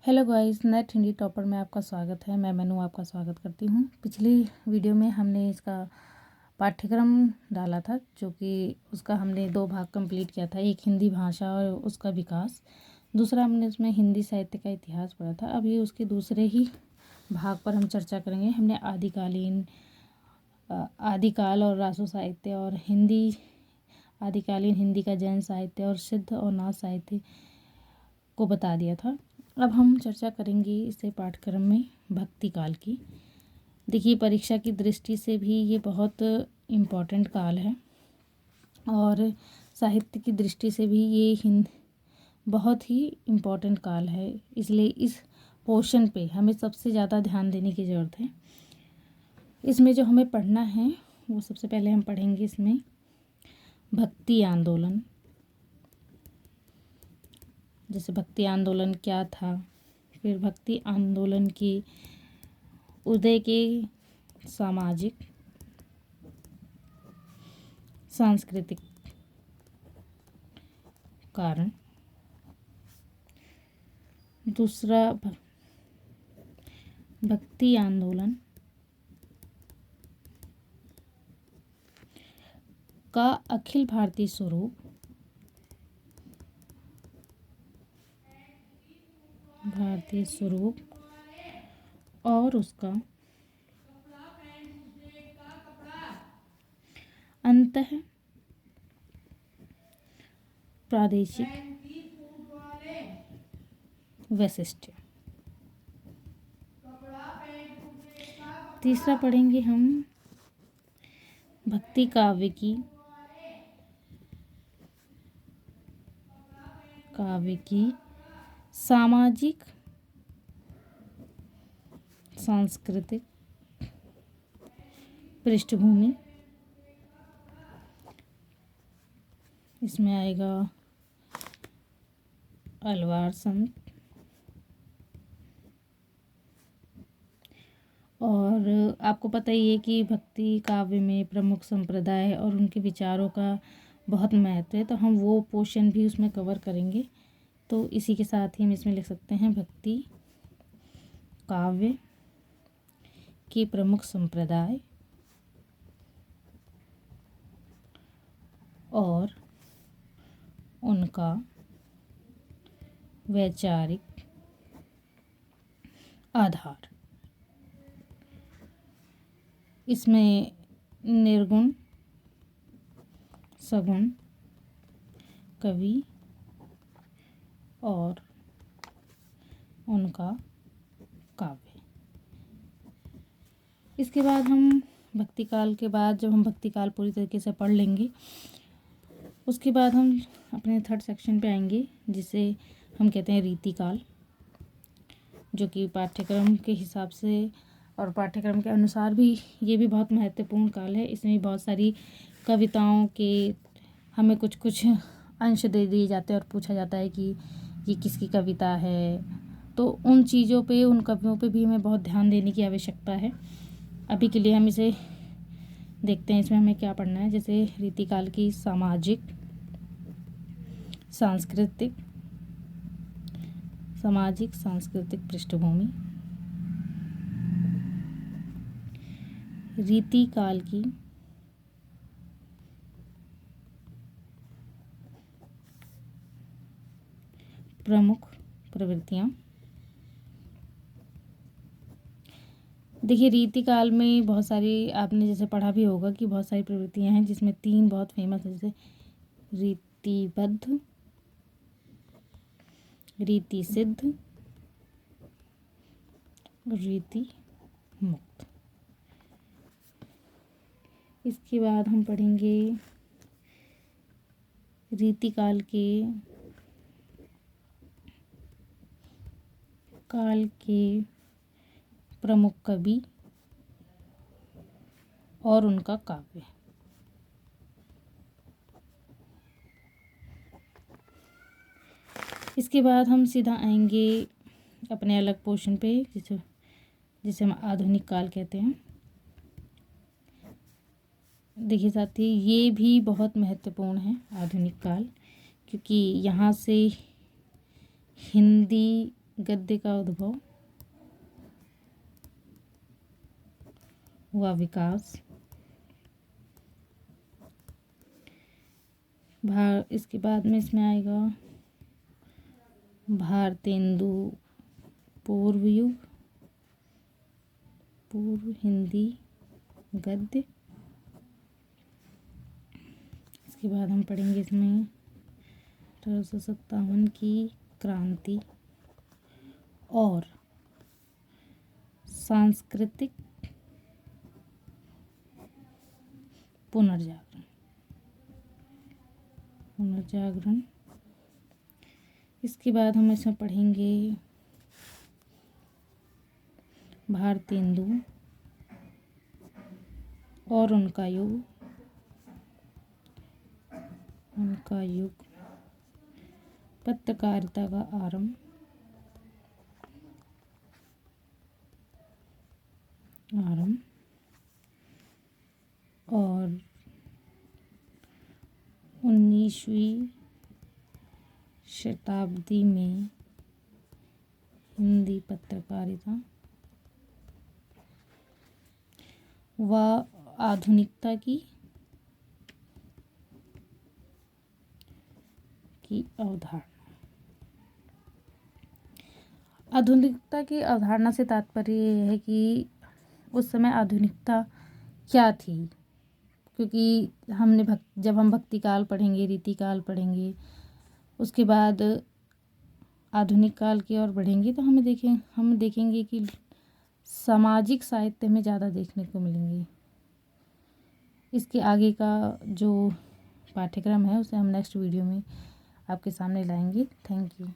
Hello guys, net Hindi topper में आपका स्वागत है। मैं मनु आपका स्वागत करती हूँ। पिछली वीडियो में हमने इसका पाठ्यक्रम डाला था, जो कि उसका हमने 2 भाग कंप्लीट किया था। एक हिंदी भाषा और उसका विकास, दूसरा हमने उसमें हिंदी साहित्य का इतिहास पढ़ा था। अभी उसके दूसरे ही भाग पर हम चर्चा करेंगे। हमने आदिकाल और रासो साहित्य और हिंदी आदिकालीन हिंदी का जैन साहित्य और सिद्ध और नाथ साहित्य को बता दिया था। अब हम चर्चा करेंगे इसे पाठ्यक्रम में भक्ति काल की। देखिए, परीक्षा की दृष्टि से भी ये बहुत इम्पोर्टेंट काल है और साहित्य की दृष्टि से भी ये बहुत ही इम्पोर्टेंट काल है। इसलिए इस पोर्शन पे हमें सबसे ज़्यादा ध्यान देने की ज़रूरत है। इसमें जो हमें पढ़ना है वो सबसे पहले हम पढ़ेंगे इसमें भक्ति आंदोलन। जैसे भक्ति आंदोलन क्या था, फिर भक्ति आंदोलन की उदय के सामाजिक सांस्कृतिक कारण, दूसरा भक्ति आंदोलन का अखिल भारतीय स्वरूप, और उसका अंतः प्रादेशिक वैशिष्ट्य। तीसरा पढ़ेंगे हम भक्ति काव्य की सामाजिक सांस्कृतिक पृष्ठभूमि। इसमें आएगा अलवार संत और आपको पता ही है कि भक्ति काव्य में प्रमुख संप्रदाय और उनके विचारों का बहुत महत्व है, तो हम वो पोर्शन भी उसमें कवर करेंगे। तो इसी के साथ ही हम इसमें लिख सकते हैं भक्ति काव्य के प्रमुख संप्रदाय और उनका वैचारिक आधार। इसमें निर्गुण सगुण कवि और उनका काव्य। इसके बाद हम भक्ति काल के बाद, जब हम भक्ति काल पूरी तरीके से पढ़ लेंगे, उसके बाद हम अपने थर्ड सेक्शन पे आएंगे, जिसे हम कहते हैं रीतिकाल, जो कि पाठ्यक्रम के हिसाब से और पाठ्यक्रम के अनुसार भी ये भी बहुत महत्वपूर्ण काल है। इसमें बहुत सारी कविताओं के हमें कुछ कुछ अंश दे दिए जाते हैं और पूछा जाता है कि ये किसकी कविता है। तो उन चीज़ों पे, उन कवियों पे भी हमें बहुत ध्यान देने की आवश्यकता है। अभी के लिए हम इसे देखते हैं, इसमें हमें क्या पढ़ना है। जैसे रीतिकाल की सामाजिक सांस्कृतिक पृष्ठभूमि, रीतिकाल की प्रमुख प्रवृत्तियाँ। देखिए, रीतिकाल में बहुत सारी, आपने जैसे पढ़ा भी होगा कि बहुत सारी प्रवृत्तियाँ हैं, जिसमें 3 बहुत फेमस है, जैसे रीतिबद्ध, रीति सिद्ध, रीति मुक्त। इसके बाद हम पढ़ेंगे रीतिकाल के प्रमुख कवि और उनका काव्य। इसके बाद हम सीधा आएंगे अपने अलग पोर्शन पे, जिसे हम आधुनिक काल कहते हैं। देखिए साथी, ये भी बहुत महत्वपूर्ण है आधुनिक काल, क्योंकि यहाँ से हिंदी गद्य का उद्भव, हुआ विकास, इसके बाद में इसमें आएगा भारतेंदु पूर्व युग, पूर्व हिंदी गद्य। इसके बाद हम पढ़ेंगे इसमें 1857 की क्रांति और सांस्कृतिक पुनर्जागरण। इसके बाद हम इसमें पढ़ेंगे भारतेंदु और उनका युग, पत्रकारिता का आरंभ, और 19वीं शताब्दी में हिंदी पत्रकारिता व आधुनिकता की अवधारणा। आधुनिकता की अवधारणा से तात्पर्य ये है कि उस समय आधुनिकता क्या थी, क्योंकि जब हम भक्ति काल पढ़ेंगे, रीति काल पढ़ेंगे, उसके बाद आधुनिक काल की ओर बढ़ेंगे तो हम देखेंगे कि सामाजिक साहित्य में ज़्यादा देखने को मिलेंगे। इसके आगे का जो पाठ्यक्रम है उसे हम नेक्स्ट वीडियो में आपके सामने लाएंगे। Thank you.